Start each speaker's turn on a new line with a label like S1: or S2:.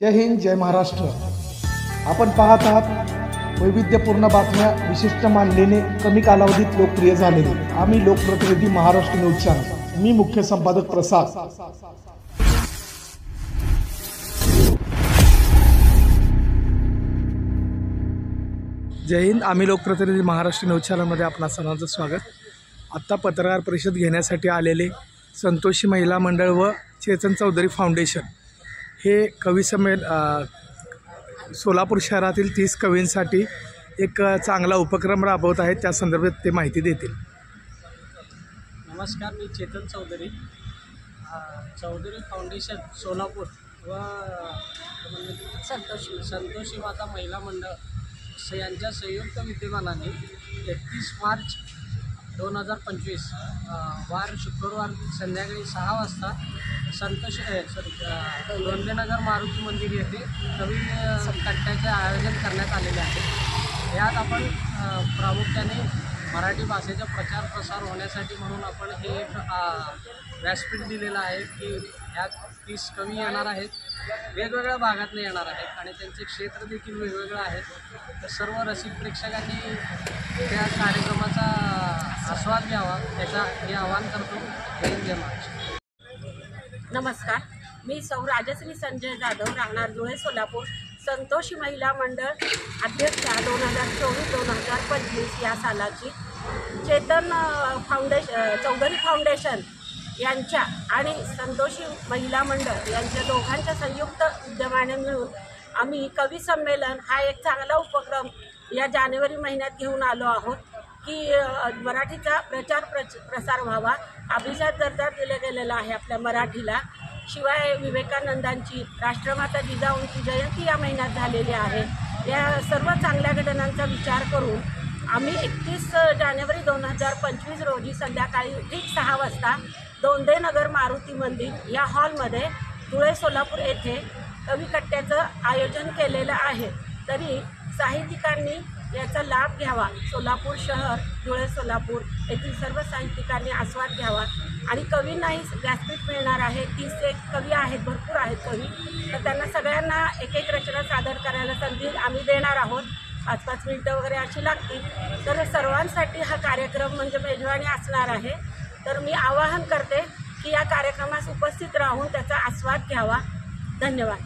S1: जय हिंद, जय महाराष्ट्र। आपण पाहत आहात वैविध्यपूर्ण बातम्या, विशिष्ट मानलेले, कमी कालावधीत लोकप्रिय झालेले आम्ही लोकप्रतिनिधी महाराष्ट्र न्यूज चॅनल। मी मुख्य संपादक प्रसाद। जय हिंद, आम्ही लोकप्रतिनिधी महाराष्ट्र न्यूज चॅनलमध्ये आपणा सर्वांचं स्वागत। आत्ता पत्रकार परिषद घेण्यासाठी आलेले संतोषी महिला मंडळ व चेतन चौधरी फाउंडेशन हे कवी सोलापूर शहरातील 30 कवींसाठी एक चांगला उपक्रम राबवत आहेत। त्या संदर्भात ते माहिती देतील।
S2: नमस्कार, मी चेतन चौधरी, चौधरी फाउंडेशन सोलापूर व संतोषी माता महिला मंडळ यांच्या संयुक्त विद्यमानाने 31 मार्च 2025 वार शुक्रवार संध्याकाळी 6 वाजता दोंडेनगर मारुती मंदिर येथे कवी कट्ट्याचे आयोजन करण्यात आलेले आहे। यात आपण प्रामुख्याने मराठी भाषेचा प्रचार प्रसार होण्यासाठी म्हणून आपण हे एक व्यासपीठ दिलेलं आहे की यात 30 कवी येणार आहेत, वेगवेगळ्या भागातून येणार आहेत आणि त्यांचे क्षेत्र देखील वेगवेगळं आहे। तर सर्व रसिक प्रेक्षकांनी त्या कार्यक्रमाचा आस्वाद घ्यावा याचा हे आवाहन करतो। जय हिंद, जय महाराष्ट्र।
S3: नमस्कार, मी सौ राजश्री संजय जाधव, राहणार जुळे सोलापूर, संतोषी महिला मंडळ अध्यक्षा 2024-2025 या सालाची। चेतन चौधरी फाउंडेशन यांच्या आणि संतोषी महिला मंडळ यांच्या दोघांच्या संयुक्त उद्यमाने मिळून आम्ही कवी संमेलन हा एक चांगला उपक्रम या जानेवारी महिन्यात घेऊन आलो आहोत की मराठीचा प्रसार व्हावा। अभिजात दर्जा दिला गेलेला आहे आपल्या मराठीला। शिवाय विवेकानंदांची, राष्ट्रमाता जिजाऊंची जयंती या महिन्यात झालेली आहे। या सर्व चांगल्या घटनांचा विचार करून आम्ही 31 जानेवारी 2025 रोजी संध्याकाळी ठीक 6 वाजता दोंडेनगर मारुती मंदिर या हॉलमध्ये धुळे सोलापूर येथे कवी कट्ट्याचं आयोजन केलेलं आहे। तरी साहित्यिकांनी याचा लाभ घ्यावा। सोलापूर शहर, धुळे सोलापूर येथील सर्व साहित्यिकांनी आस्वाद घ्यावा आणि कवींनाही व्यासपीठ मिळणार आहे। 30 कवी आहेत, भरपूर आहेत कवी, तर त्यांना सगळ्यांना एक एक रचना सादर करायला संधी आम्ही देणार आहोत। 5-5 मिनिटं वगैरे अशी लागतील। तर सर्वांसाठी हा कार्यक्रम म्हणजे मेजवानी असणार आहे। तर मी आवाहन करते की या कार्यक्रमास उपस्थित राहून त्याचा आस्वाद घ्यावा। धन्यवाद।